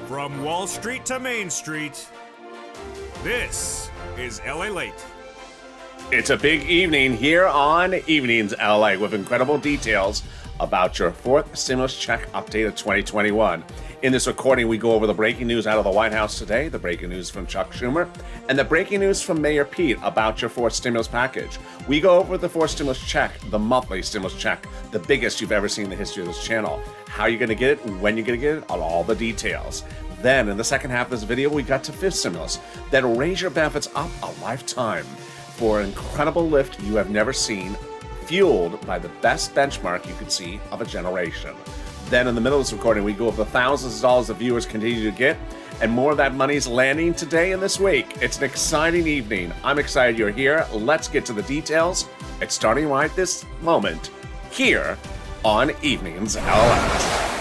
From Wall Street to Main Street, this is LALATE. It's a big evening here on Evenings LA with incredible details about your fourth stimulus check update of 2021. In this recording, we go over the breaking news out of the White House today, the breaking news from Chuck Schumer, and the breaking news from Mayor Pete about your fourth stimulus package. We go over the fourth stimulus check, the monthly stimulus check, the biggest you've ever seen in the history of this channel, how you're going to get it, when you're going to get it, on all the details. Then, in the second half of this video, we got to fifth stimulus that'll raise your benefits up a lifetime for an incredible lift you have never seen, fueled by the best benchmark you could see of a generation. Then in the middle of this recording, we go over the thousands of dollars the viewers continue to get, and more of that money's landing today and this week. It's an exciting evening. I'm excited you're here. Let's get to the details. It's starting right this moment here on Evenings LALATE.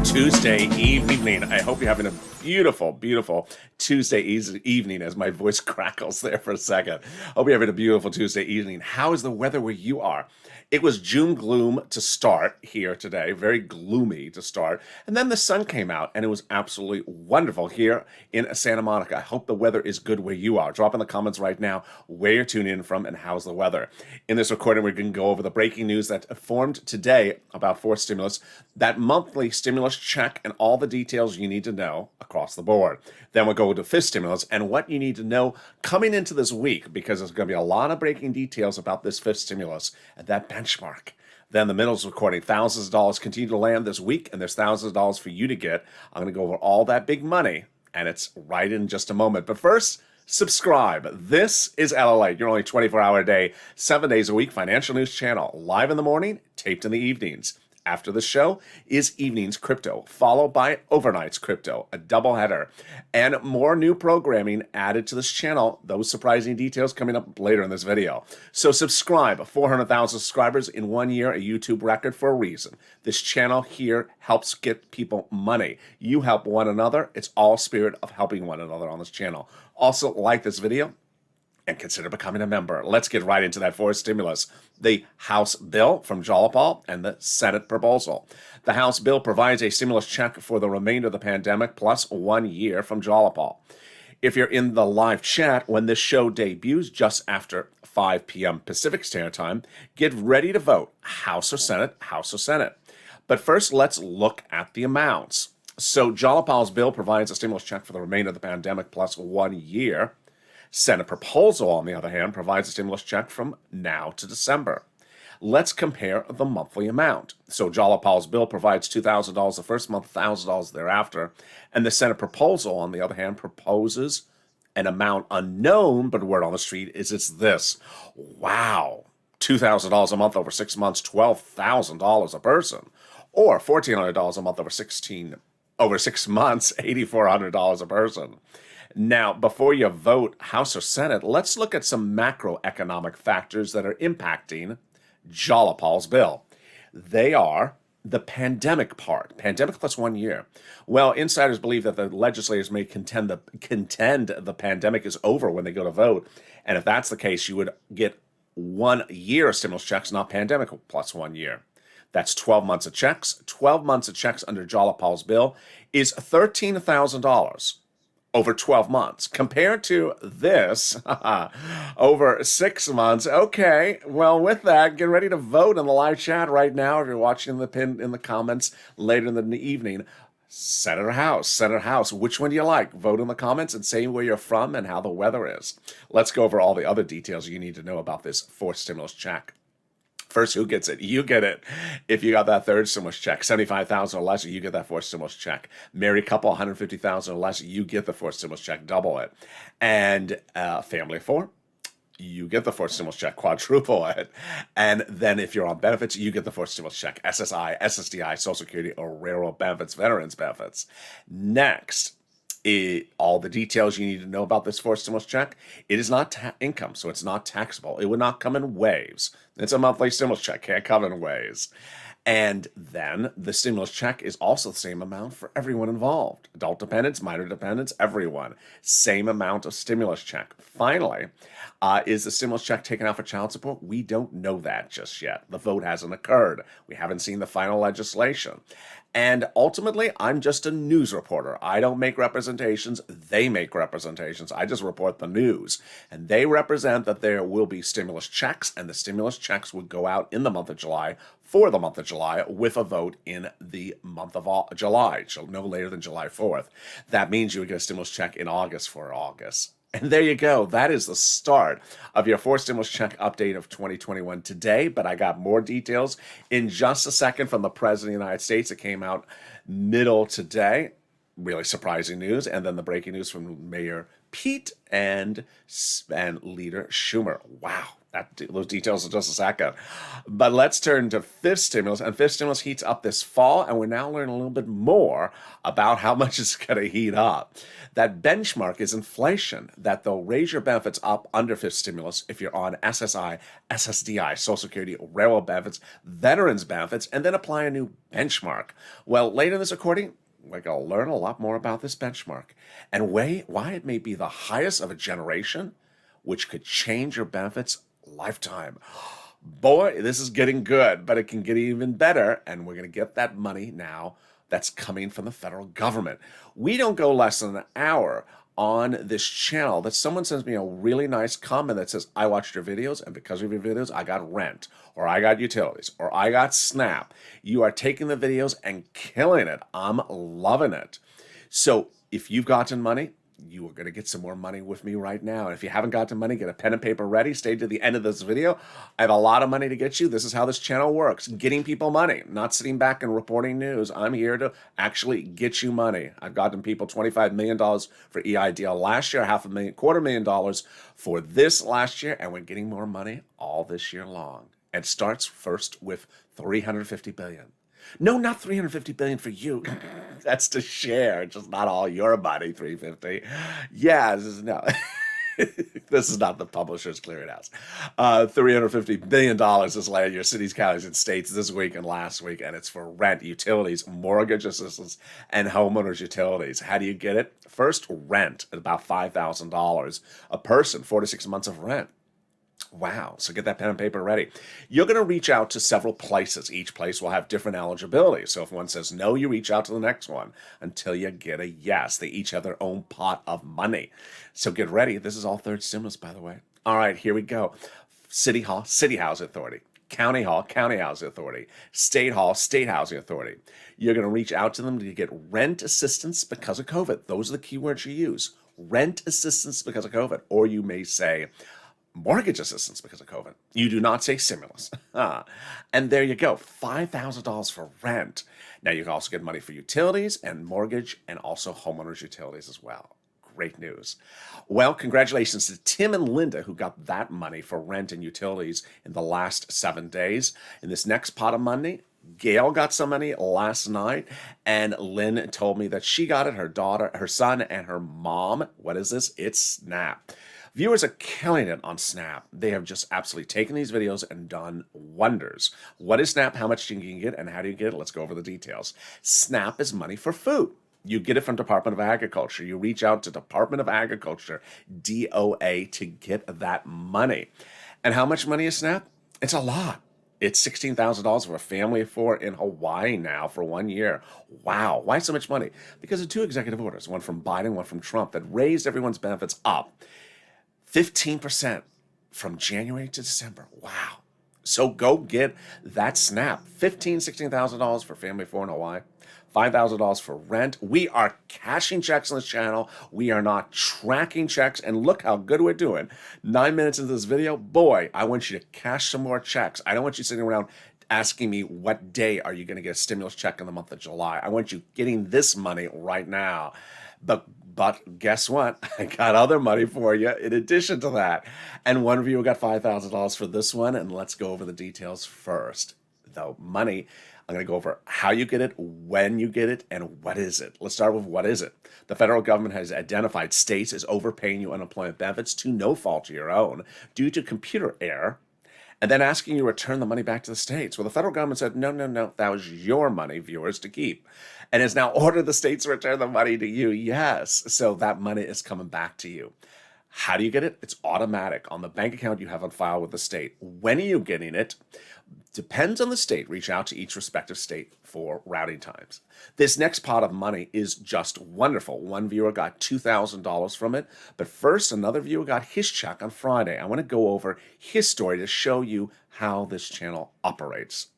Tuesday evening. I hope you're having a beautiful, beautiful Tuesday evening as my voice crackles there for a second. Hope you're having a beautiful Tuesday evening. How is the weather where you are? It was June gloom to start here today, very gloomy to start. And then the sun came out and it was absolutely wonderful here in Santa Monica. I hope the weather is good where you are. Drop in the comments right now where you're tuning in from and how's the weather. In this recording, we're going to go over the breaking news that formed today about fourth stimulus, that monthly stimulus check, and all the details you need to know across the board. Then we'll go to fifth stimulus and what you need to know coming into this week, because there's going to be a lot of breaking details about this fifth stimulus and that benchmark. Then the middle's recording, thousands of dollars continue to land this week, and there's thousands of dollars for you to get. I'm going to go over all that big money, and it's right in just a moment. But first, subscribe. This is LALATE, your only 24-hour a day, 7 days a week financial news channel, live in the morning, taped in the evenings. After the show is Evenings Crypto, followed by Overnight's Crypto, a doubleheader, and more new programming added to this channel. Those surprising details coming up later in this video. So subscribe. 400,000 subscribers in 1 year, a YouTube record for a reason. This channel here helps get people money. You help one another. It's all spirit of helping one another on this channel. Also, like this video and consider becoming a member. Let's get right into that fourth stimulus. The House bill from Jalopal and the Senate proposal. The House bill provides a stimulus check for the remainder of the pandemic plus 1 year from Jalopal. If you're in the live chat when this show debuts just after 5 p.m. Pacific Standard Time, get ready to vote. House or Senate, House or Senate. But first, let's look at the amounts. So Jalopal's bill provides a stimulus check for the remainder of the pandemic plus 1 year. Senate proposal, on the other hand, provides a stimulus check from now to December. Let's compare the monthly amount. So Jalopal's bill provides $2,000 the first month, $1,000 thereafter. And the Senate proposal, on the other hand, proposes an amount unknown, but word on the street is it's this. Wow, $2,000 a month over 6 months, $12,000 a person. Or $1,400 a month over 6 months, $8,400 a person. Now, before you vote House or Senate, let's look at some macroeconomic factors that are impacting Jalopal's bill. They are the pandemic part, pandemic plus 1 year. Well, insiders believe that the legislators may contend the pandemic is over when they go to vote. And if that's the case, you would get 1 year of stimulus checks, not pandemic plus 1 year. That's 12 months of checks. 12 months of checks under Jalopal's bill is $13,000. Over 12 months, compared to this, over 6 months. Okay, well, with that, get ready to vote in the live chat right now. If you're watching the pin in the comments later in the evening, Senate or House, Senate or House, which one do you like? Vote in the comments and say where you're from and how the weather is. Let's go over all the other details you need to know about this fourth stimulus check. First, who gets it? You get it. If you got that third stimulus check, $75,000 or less, you get that fourth stimulus check. Married couple, $150,000 or less, you get the fourth stimulus check, double it. And family of four, you get the fourth stimulus check, quadruple it. And then if you're on benefits, you get the fourth stimulus check, SSI, SSDI, Social Security, or railroad benefits, veterans benefits. Next, All the details you need to know about this fourth stimulus check. It is not income, so it's not taxable. It would not come in waves. It's a monthly stimulus check, can't come in waves. And then the stimulus check is also the same amount for everyone involved. Adult dependents, minor dependents, everyone. Same amount of stimulus check. Finally, is the stimulus check taken out for child support? We don't know that just yet. The vote hasn't occurred. We haven't seen the final legislation. And ultimately, I'm just a news reporter. I don't make representations. They make representations. I just report the news. And they represent that there will be stimulus checks, and the stimulus checks would go out in the month of July for the month of July with a vote in the month of July, no later than July 4th. That means you would get a stimulus check in August for August. And there you go. That is the start of your fourth stimulus check update of 2021 today. But I got more details in just a second from the President of the United States. It came out middle today. Really surprising news. And then the breaking news from Mayor Pete and Leader Schumer. Wow. Those details in just a second. But let's turn to fifth stimulus. And fifth stimulus heats up this fall. And we're now learning a little bit more about how much it's going to heat up. That benchmark is inflation, that they'll raise your benefits up under fifth stimulus if you're on SSI, SSDI, Social Security, railroad benefits, veterans benefits, and then apply a new benchmark. Well, later in this recording, we're going to learn a lot more about this benchmark and why it may be the highest of a generation, which could change your benefits lifetime. Boy, this is getting good, but it can get even better, and we're going to get that money now that's coming from the federal government. We don't go less than an hour on this channel that someone sends me a really nice comment that says, I watched your videos, and because of your videos, I got rent, or I got utilities, or I got SNAP. You are taking the videos and killing it. I'm loving it. So if you've gotten money, you are going to get some more money with me right now. And if you haven't gotten money, get a pen and paper ready. Stay to the end of this video. I have a lot of money to get you. This is how this channel works. Getting people money, not sitting back and reporting news. I'm here to actually get you money. I've gotten people $25 million for EIDL last year, $250,000 for this last year, and we're getting more money all this year long. It starts first with $350 billion. No, not $350 billion for you. That's to share, just not all your money. $350. Yeah, this is not the Publishers Clearinghouse. $350 billion has landed your cities, counties, and states this week and last week, and it's for rent, utilities, mortgage assistance, and homeowners utilities. How do you get it? First, rent at about $5,000 a person, 4 to 6 months of rent. Wow. So get that pen and paper ready. You're going to reach out to several places. Each place will have different eligibility. So if one says no, you reach out to the next one until you get a yes. They each have their own pot of money. So get ready. This is all third stimulus, by the way. All right, here we go. City Hall, City Housing Authority. County Hall, County Housing Authority. State Hall, State Housing Authority. You're going to reach out to them to get rent assistance because of COVID. Those are the keywords you use. Rent assistance because of COVID. Or you may say mortgage assistance because of COVID. You do not say stimulus. And there you go, $5,000 for rent. Now you can also get money for utilities and mortgage and also homeowners utilities as well. Great news. Well, congratulations to Tim and Linda who got that money for rent and utilities in the last 7 days. In this next pot of money, Gail got some money last night, and Lynn told me that she got it, her daughter, her son, and her mom. What is this? It's Snap. Viewers are killing it on Snap. They have just absolutely taken these videos and done wonders. What is Snap? How much you can get? And how do you get it? Let's go over the details. Snap is money for food. You get it from Department of Agriculture. You reach out to Department of Agriculture, DOA, to get that money. And how much money is Snap? It's a lot. It's $16,000 for a family of 4 in Hawaii now for 1 year. Wow. Why so much money? Because of 2 executive orders, one from Biden, one from Trump, that raised everyone's benefits up 15% from January to December. Wow. So go get that Snap. $16,000 for family of 4 in Hawaii. $5,000 for rent. We are cashing checks on this channel. We are not tracking checks. And look how good we're doing. 9 minutes into this video, boy, I want you to cash some more checks. I don't want you sitting around asking me what day are you going to get a stimulus check in the month of July. I want you getting this money right now. But guess what? I got other money for you in addition to that. And one of you got $5,000 for this one. And let's go over the details first. The money I'm going to go over how you get it, when you get it, and what is it. Let's start with what is it. The federal government has identified states as overpaying you unemployment benefits to no fault of your own due to computer error, and then asking you to return the money back to the states. Well, the federal government said, no, no, no, that was your money, viewers, to keep, and has now ordered the states to return the money to you. Yes, so that money is coming back to you. How do you get it? It's automatic on the bank account you have on file with the state. When are you getting it? Depends on the state. Reach out to each respective state for routing times. This next pot of money is just wonderful. One viewer got $2,000 from it, but first another viewer got his check on Friday. I want to go over his story to show you how this channel operates.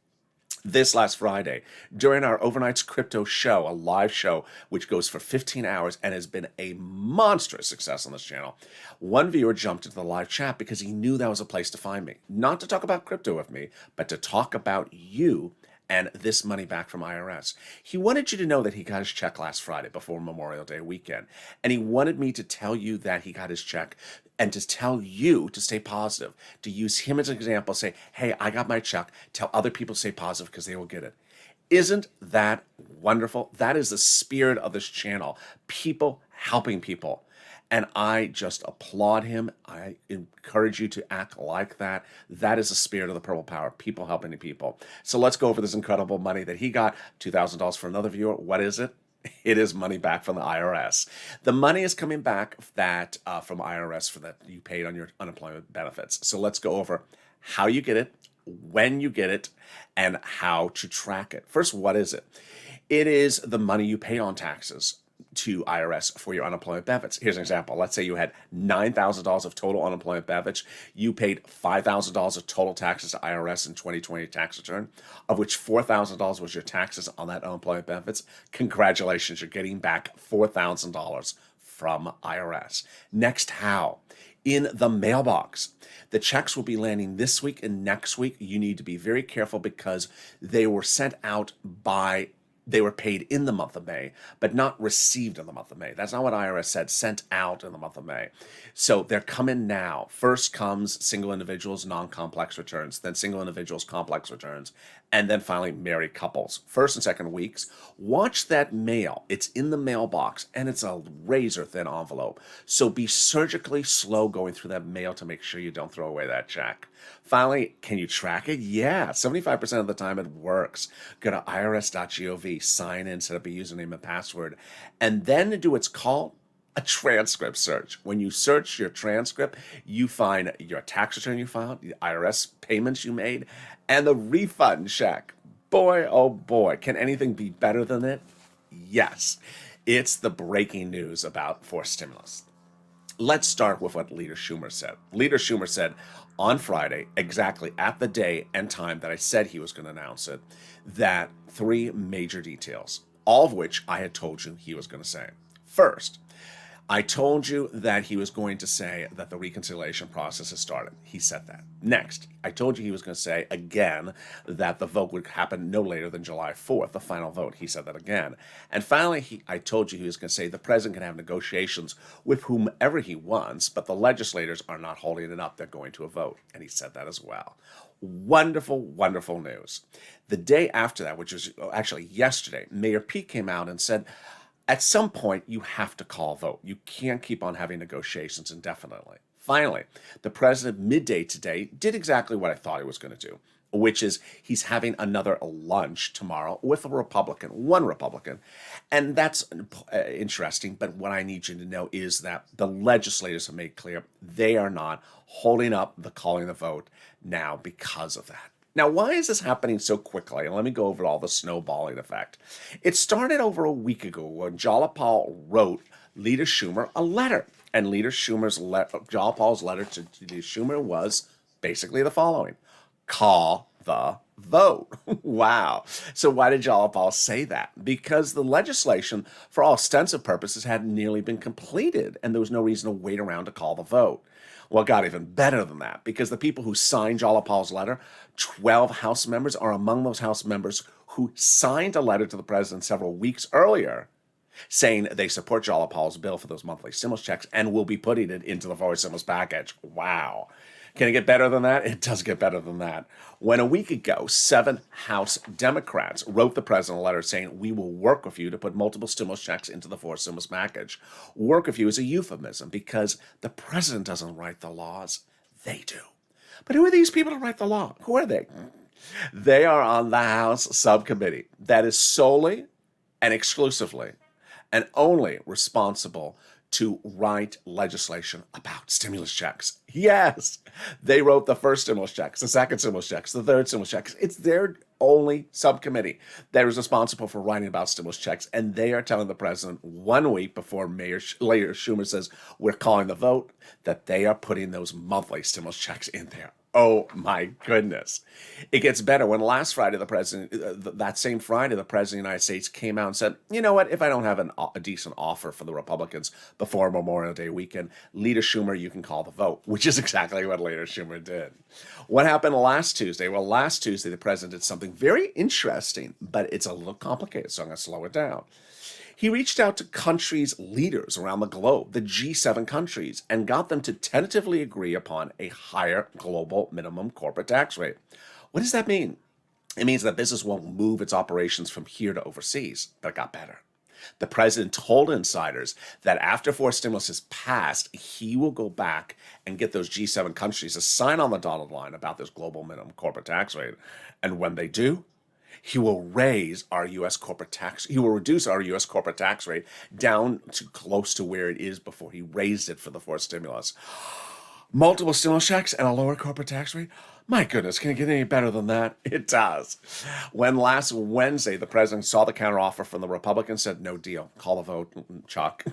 This last Friday, during our Overnight's Crypto show, a live show which goes for 15 hours and has been a monstrous success on this channel, one viewer jumped into the live chat because he knew that was a place to find me. Not to talk about crypto with me, but to talk about you and this money back from IRS. He wanted you to know that he got his check last Friday before Memorial Day weekend. And he wanted me to tell you that he got his check and to tell you to stay positive, to use him as an example, say, hey, I got my check. Tell other people to stay positive because they will get it. Isn't that wonderful? That is the spirit of this channel. People helping people. And I just applaud him. I encourage you to act like that. That is the spirit of the Purple Power, people helping people. So let's go over this incredible money that he got, $2,000 for another viewer. What is it? It is money back from the IRS. The money is coming back that from IRS for that you paid on your unemployment benefits. So let's go over how you get it, when you get it, and how to track it. First, what is it? It is the money you pay on taxes to IRS for your unemployment benefits. Here's an example. Let's say you had $9,000 of total unemployment benefits. You paid $5,000 of total taxes to IRS in 2020 tax return, of which $4,000 was your taxes on that unemployment benefits. Congratulations, you're getting back $4,000 from IRS. Next, how? In the mailbox. The checks will be landing this week and next week. You need to be very careful because they were sent out they were paid in the month of May, but not received in the month of May. That's not what IRS said, sent out in the month of May. So they're coming now. First comes single individuals, non-complex returns, then single individuals, complex returns, and then finally married couples. First and second weeks, watch that mail. It's in the mailbox, and it's a razor-thin envelope. So be surgically slow going through that mail to make sure you don't throw away that check. Finally, can you track it? Yeah, 75% of the time it works. Go to irs.gov, sign in, set up a username and password, and then do what's called a transcript search. When you search your transcript, you find your tax return you filed, the IRS payments you made, and the refund check. Boy, oh boy, can anything be better than it? Yes, it's the breaking news about forced stimulus. Let's start with what Leader Schumer said. Leader Schumer said on Friday, exactly at the day and time that I said he was going to announce it, that three major details, all of which I had told you he was going to say. First, I told you that he was going to say that the reconciliation process has started. He said that. Next, I told you he was going to say again that the vote would happen no later than July 4th, the final vote. He said that again. And finally, I told you he was going to say the president can have negotiations with whomever he wants, but the legislators are not holding it up. They're going to a vote. And he said that as well. Wonderful, wonderful news. The day after that, which was actually yesterday, Mayor Pete came out and said, at some point, you have to call a vote. You can't keep on having negotiations indefinitely. Finally, the president midday today did exactly what I thought he was going to do, which is he's having another lunch tomorrow with a Republican, one Republican. And that's interesting. But what I need you to know is that the legislators have made clear they are not holding up the calling the vote now because of that. Now, why is this happening so quickly? And let me go over all the snowballing effect. It started over a week ago when Jalapal wrote Leader Schumer a letter. And Leader Schumer's Jalapal's letter to Leader Schumer was basically the following: call the vote. Wow. So why did Jalapal say that? Because the legislation, for all extensive purposes, had nearly been completed, and there was no reason to wait around to call the vote. Well, it got even better than that, because the people who signed Jalapal's letter, 12 House members, are among those House members who signed a letter to the president several weeks earlier saying they support Jalapal's bill for those monthly stimulus checks and will be putting it into the forward stimulus package. Wow. Can it get better than that? It does get better than that. When a week ago, 7 House Democrats wrote the president a letter saying, we will work with you to put multiple stimulus checks into the fourth stimulus package. Work with you is a euphemism because the president doesn't write the laws. They do. But who are these people to write the law? Who are they? They are on the House subcommittee that is solely and exclusively and only responsible to write legislation about stimulus checks. Yes, they wrote the first stimulus checks, the second stimulus checks, the third stimulus checks. It's their only subcommittee that is responsible for writing about stimulus checks, and they are telling the president 1 week before Mayor Schumer says we're calling the vote that they are putting those monthly stimulus checks in there. Oh my goodness. It gets better. When last Friday, the president, that same Friday, the president of the United States came out and said, you know what, if I don't have a decent offer for the Republicans before Memorial Day weekend, Leader Schumer, you can call the vote, which is exactly what Leader Schumer did. What happened last Tuesday? Well, last Tuesday, the president did something very interesting, but it's a little complicated, so I'm going to slow it down. He reached out to countries' leaders around the globe, the G7 countries, and got them to tentatively agree upon a higher global minimum corporate tax rate. What does that mean? It means that business won't move its operations from here to overseas, but it got better. The president told insiders that after 4 stimulus is passed, he will go back and get those G7 countries to sign on the dotted line about this global minimum corporate tax rate. And when they do, he will reduce our U.S. corporate tax rate down to close to where it is before he raised it for the 4th stimulus. Multiple stimulus checks and a lower corporate tax rate? My goodness, can it get any better than that? It does. When last Wednesday the president saw the counteroffer from the Republicans, said no deal, call the vote, Chuck.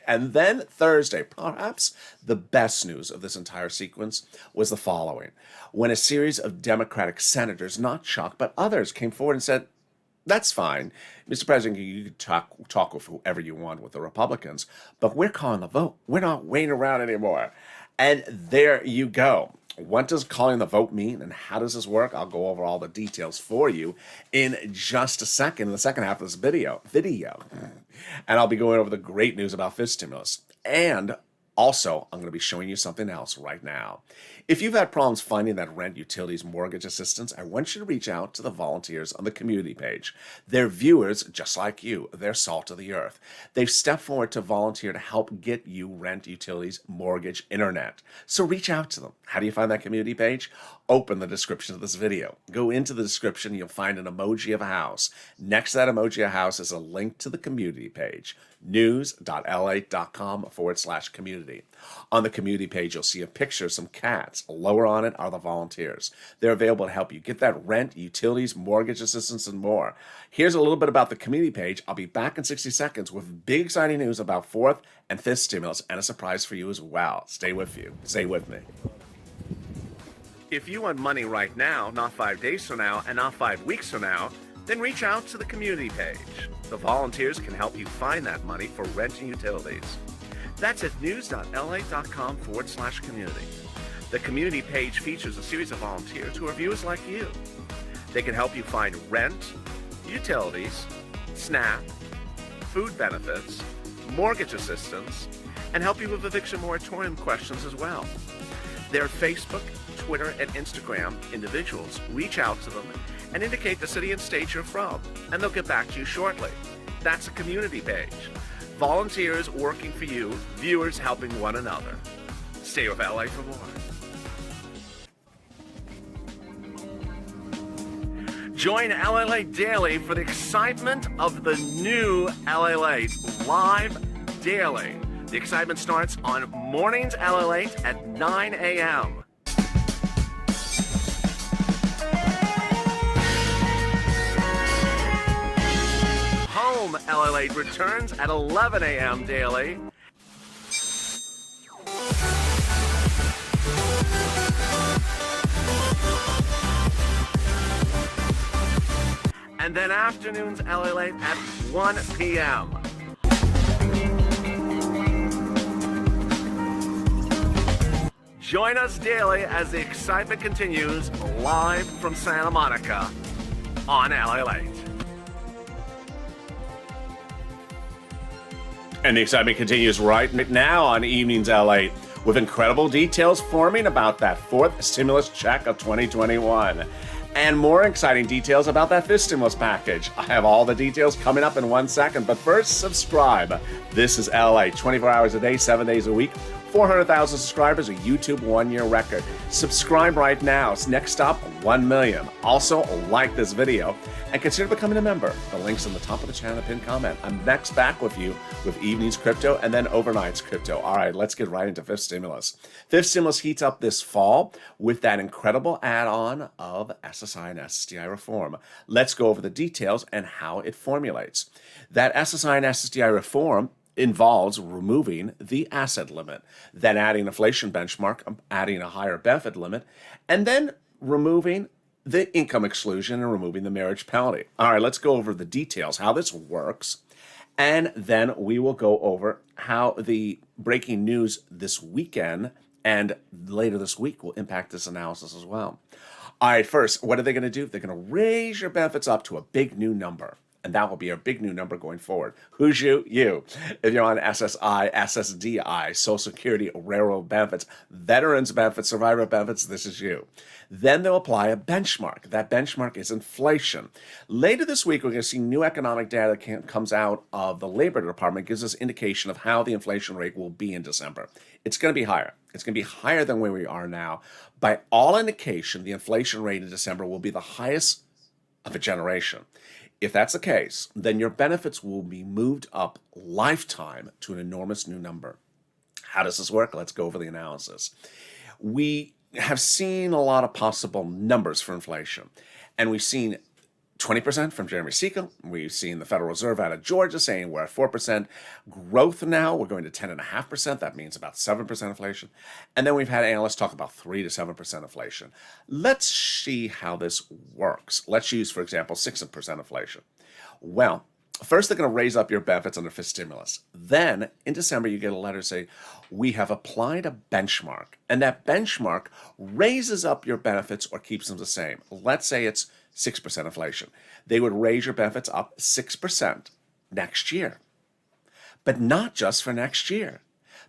And then Thursday, perhaps the best news of this entire sequence was the following. When a series of Democratic senators, not Chuck, but others, came forward and said, that's fine. Mr. President, you can talk with whoever you want with the Republicans, but we're calling the vote. We're not waiting around anymore. And there you go. What does calling the vote mean and how does this work? I'll go over all the details for you in just a second, in the second half of this video. And I'll be going over the great news about fifth stimulus. And also, I'm going to be showing you something else right now. If you've had problems finding that rent, utilities, mortgage assistance, I want you to reach out to the volunteers on the community page. They're viewers just like you. They're salt of the earth. They've stepped forward to volunteer to help get you rent, utilities, mortgage, internet. So reach out to them. How do you find that community page? Open the description of this video. Go into the description, you'll find an emoji of a house. Next to that emoji of a house is a link to the community page, news.lalate.com/community. On the community page, you'll see a picture of some cats. Lower on it are the volunteers. They're available to help you get that rent, utilities, mortgage assistance, and more. Here's a little bit about the community page. I'll be back in 60 seconds with big exciting news about 4th and 5th stimulus and a surprise for you as well. Stay with me. If you want money right now, not 5 days from now, and not 5 weeks from now, then reach out to the community page. The volunteers can help you find that money for rent and utilities. That's at news.lalate.com/community. The community page features a series of volunteers who are viewers like you. They can help you find rent, utilities, SNAP, food benefits, mortgage assistance, and help you with eviction moratorium questions as well. Their Facebook, Twitter, and Instagram individuals reach out to them and indicate the city and state you're from, and they'll get back to you shortly. That's a community page. Volunteers working for you, viewers helping one another. Stay with LA for more. Join LALATE Daily for the excitement of the new LALATE live daily. The excitement starts on mornings LALATE at 9 a.m. Home LALATE returns at 11 a.m. daily. And then afternoons LALATE at 1 p.m. Join us daily as the excitement continues live from Santa Monica on LALATE. And the excitement continues right now on Evenings LA with incredible details forming about that fourth stimulus check of 2021. And more exciting details about that fifth stimulus package. I have all the details coming up in 1 second, but first, subscribe. This is LALATE, 24 hours a day, 7 days a week. 400,000 subscribers, a YouTube 1-year record. Subscribe right now. Next stop, 1 million. Also, like this video and consider becoming a member. The link's on the top of the channel, pinned comment. I'm next back with you with evening's crypto and then overnight's crypto. All right, let's get right into fifth stimulus. Fifth stimulus heats up this fall with that incredible add-on of SSI and SSDI reform. Let's go over the details and how it formulates. That SSI and SSDI reform involves removing the asset limit, then adding inflation benchmark, adding a higher benefit limit, and then removing the income exclusion and removing the marriage penalty. All right, let's go over the details, how this works, and then we will go over how the breaking news this weekend and later this week will impact this analysis as well. All right, first, what are they going to do? They're going to raise your benefits up to a big new number. And that will be a big new number going forward. Who's you? You. If you're on SSI, SSDI, Social Security, railroad benefits, veterans benefits, survivor benefits, this is you. Then they'll apply a benchmark. That benchmark is inflation. Later this week, we're going to see new economic data that comes out of the Labor Department, gives us indication of how the inflation rate will be in December. It's going to be higher. It's going to be higher than where we are now. By all indication, the inflation rate in December will be the highest of a generation. If that's the case, then your benefits will be moved up lifetime to an enormous new number. How does this work? Let's go over the analysis. We have seen a lot of possible numbers for inflation, and we've seen 20% from Jeremy Siegel. We've seen the Federal Reserve out of Georgia saying we're at 4% growth now. We're going to 10.5%. That means about 7% inflation. And then we've had analysts talk about 3 to 7% inflation. Let's see how this works. Let's use, for example, 6% inflation. Well, first they're going to raise up your benefits under fifth stimulus. Then in December, you get a letter saying, we have applied a benchmark. And that benchmark raises up your benefits or keeps them the same. Let's say it's 6% inflation. They would raise your benefits up 6% next year. But not just for next year.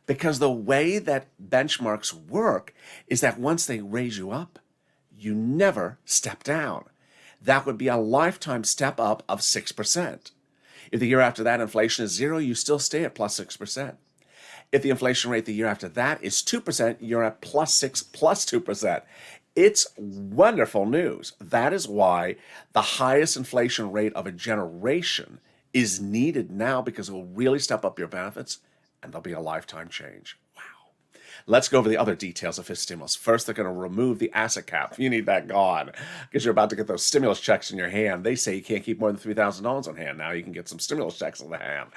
Because the way that benchmarks work is that once they raise you up, you never step down. That would be a lifetime step up of 6%. If the year after that inflation is 0, you still stay at plus 6%. If the inflation rate the year after that is 2%, you're at plus 6 plus 2%. It's wonderful news. That is why the highest inflation rate of a generation is needed now, because it will really step up your benefits and there'll be a lifetime change. Wow. Let's go over the other details of fifth stimulus. First, they're going to remove the asset cap. You need that gone because you're about to get those stimulus checks in your hand. They say you can't keep more than $3,000 on hand. Now you can get some stimulus checks in the hand.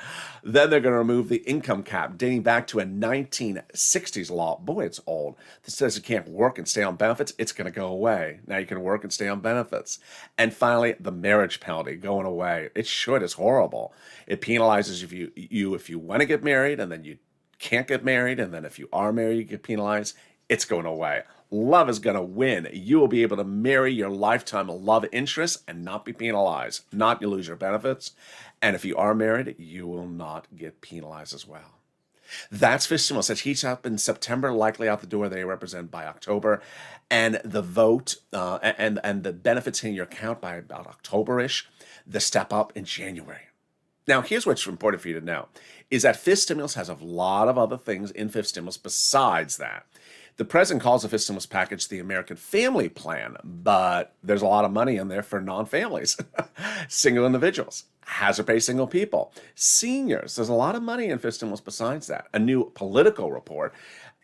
Then they're going to remove the income cap dating back to a 1960s law. Boy, it's old. This says you can't work and stay on benefits. It's going to go away. Now you can work and stay on benefits. And finally, the marriage penalty going away. It should. It's horrible. It penalizes if you want to get married and then you can't get married, and then if you are married, you get penalized. It's going away. Love is going to win. You will be able to marry your lifetime love interest and not be penalized, not lose your benefits. And if you are married, you will not get penalized as well. That's fifth stimulus. That heats up in September, likely out the door. They represent by October. And the vote and the benefits in your account by about October-ish, the step up in January. Now, here's what's important for you to know, is that fifth stimulus has a lot of other things in fifth stimulus besides that. The president calls the fifth stimulus package the American Family Plan, but there's a lot of money in there for non-families, single individuals, hazard pay single people, seniors. There's a lot of money in fifth stimulus besides that. A new Political report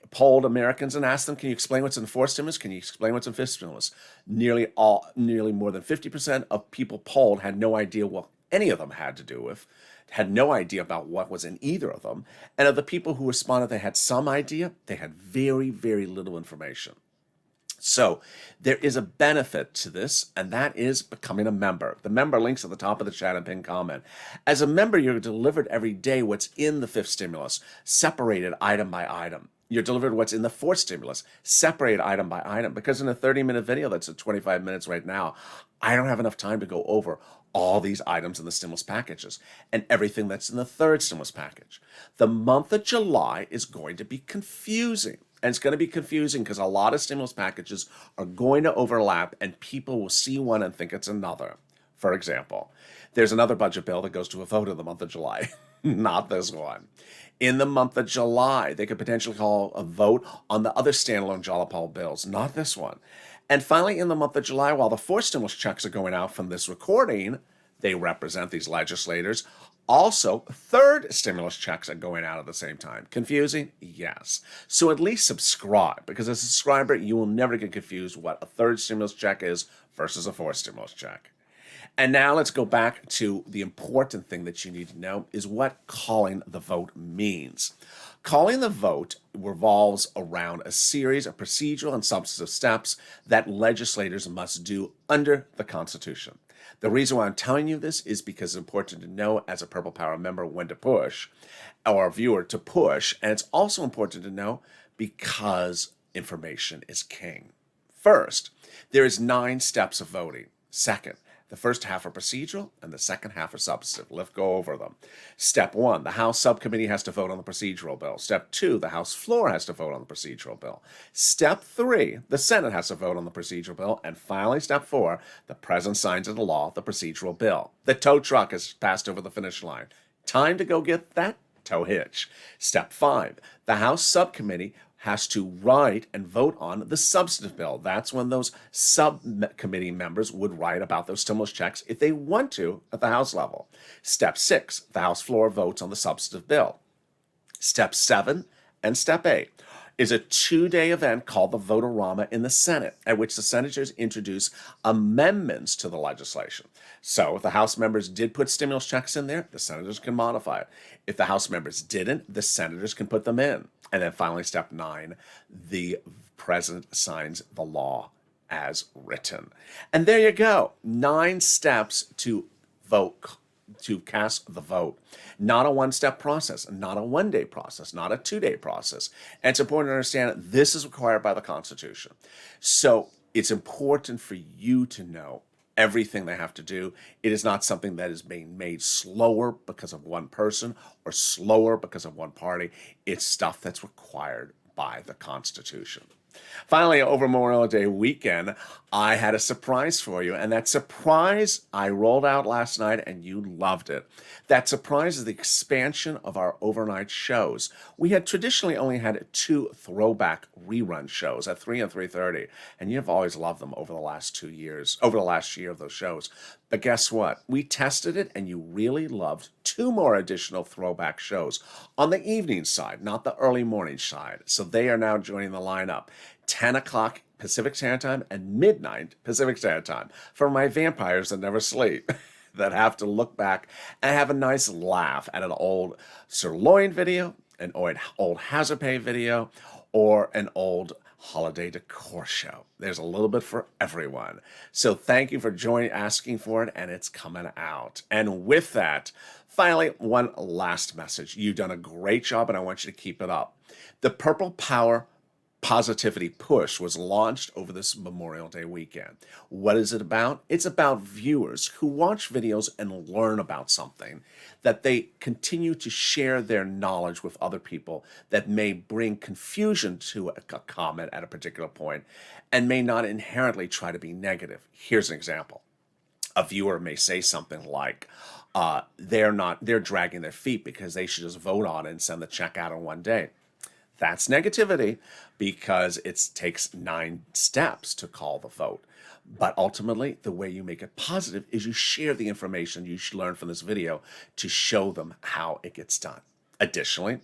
polled Americans and asked them, can you explain what's in fourth stimulus? Can you explain what's in fifth stimulus? Nearly more than 50% of people polled had no idea what any of them had to do with, had no idea about what was in either of them. And of the people who responded, they had some idea, they had very, very little information. So there is a benefit to this, and that is becoming a member. The member link's at the top of the chat and pinned comment. As a member, you're delivered every day what's in the fifth stimulus, separated item by item. You're delivered what's in the fourth stimulus, separated item by item, because in a 30-minute video that's at 25 minutes right now, I don't have enough time to go over all these items in the stimulus packages and everything that's in the third stimulus package. The month of July is going to be confusing. And it's going to be confusing because a lot of stimulus packages are going to overlap and people will see one and think it's another. For example, there's another budget bill that goes to a vote in the month of July, not this one. In the month of July, they could potentially call a vote on the other standalone Jalapal bills, not this one. And finally, in the month of July, while the 4 stimulus checks are going out from this recording, they represent these legislators. Also, 3rd stimulus checks are going out at the same time. Confusing? Yes. So at least subscribe, because as a subscriber, you will never get confused what a 3rd stimulus check is versus a 4th stimulus check. And now let's go back to the important thing that you need to know is what calling the vote means. Calling the vote revolves around a series of procedural and substantive steps that legislators must do under the Constitution. The reason why I'm telling you this is because it's important to know as a Purple Power member when to push, or a viewer to push, and it's also important to know because information is king. First, there is 9 steps of voting. Second, the first half are procedural and the second half are substantive. Let's go over them. Step 1, the House subcommittee has to vote on the procedural bill. Step 2, the House floor has to vote on the procedural bill. Step 3, the Senate has to vote on the procedural bill. And finally, step 4, the President signs into law the procedural bill. The tow truck has passed over the finish line. Time to go get that tow hitch. Step 5, the House subcommittee has to write and vote on the substantive bill. That's when those subcommittee members would write about those stimulus checks if they want to at the House level. Step 6, the House floor votes on the substantive bill. Step 7 and Step 8 is a 2-day event called the Vote-A-Rama in the Senate, at which the senators introduce amendments to the legislation. So if the House members did put stimulus checks in there, the senators can modify it. If the House members didn't, the senators can put them in. And then finally, step 9, the president signs the law as written. And there you go, 9 steps to vote, to cast the vote. Not a one-step process, not a one-day process, not a 2-day process. And it's important to understand that this is required by the Constitution. So it's important for you to know everything they have to do. It is not something that is being made slower because of one person or slower because of one party. It's stuff that's required by the Constitution. Finally, over Memorial Day weekend, I had a surprise for you, and that surprise I rolled out last night, and you loved it. That surprise is the expansion of our overnight shows. We had traditionally only had 2 throwback rerun shows at 3 and 3:30, and you've always loved them over the last 2 years, over the last year of those shows. But guess what? We tested it, and you really loved 2 more additional throwback shows on the evening side, not the early morning side. So they are now joining the lineup. 10 o'clock Pacific Standard Time and midnight Pacific Standard Time for my vampires that never sleep, that have to look back and have a nice laugh at an old sirloin video, an old hazard pay video, or an old holiday decor show. There's a little bit for everyone. So thank you for asking for it, and it's coming out. And with that, finally, one last message. You've done a great job, and I want you to keep it up. The Purple Power Positivity Push was launched over this Memorial Day weekend. What is it about? It's about viewers who watch videos and learn about something, that they continue to share their knowledge with other people that may bring confusion to a comment at a particular point and may not inherently try to be negative. Here's an example. A viewer may say something like, they're dragging their feet because they should just vote on it and send the check out in one day. That's negativity because it takes 9 steps to call the vote. But ultimately, the way you make it positive is you share the information you should learn from this video to show them how it gets done. Additionally,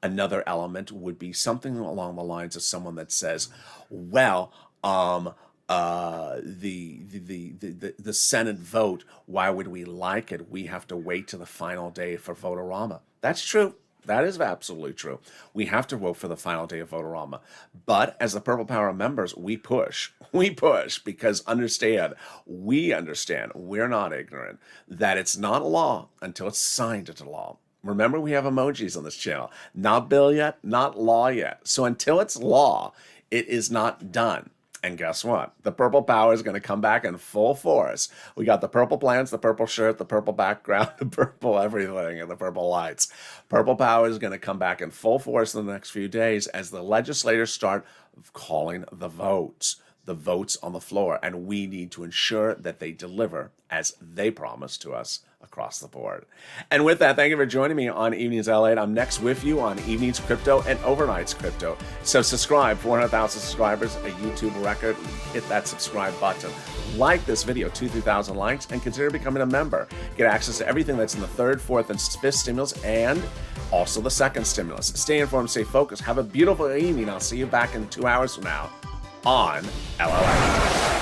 another element would be something along the lines of someone that says, well, the Senate vote, why would we like it? We have to wait to the final day for Vote-A-Rama. That's true. That is absolutely true. We have to vote for the final day of Vote-A-Rama. But as the Purple Power members, we push. We push because we understand, we're not ignorant, that it's not a law until it's signed into law. Remember, we have emojis on this channel. Not bill yet, not law yet. So until it's law, it is not done. And guess what? The purple power is going to come back in full force. We got the purple plants, the purple shirt, the purple background, the purple everything, and the purple lights. Purple power is going to come back in full force in the next few days as the legislators start calling the votes on the floor. And we need to ensure that they deliver as they promised to us across the board. And with that, thank you for joining me on Evenings LALATE. I'm next with you on Evenings Crypto and Overnights Crypto. So subscribe, 400,000 subscribers, a YouTube record. Hit that subscribe button. Like this video, 2,000-3,000 likes, and consider becoming a member. Get access to everything that's in the third, fourth, and fifth stimulus, and also the second stimulus. Stay informed, stay focused. Have a beautiful evening. I'll see you back in 2 hours from now on LALATE.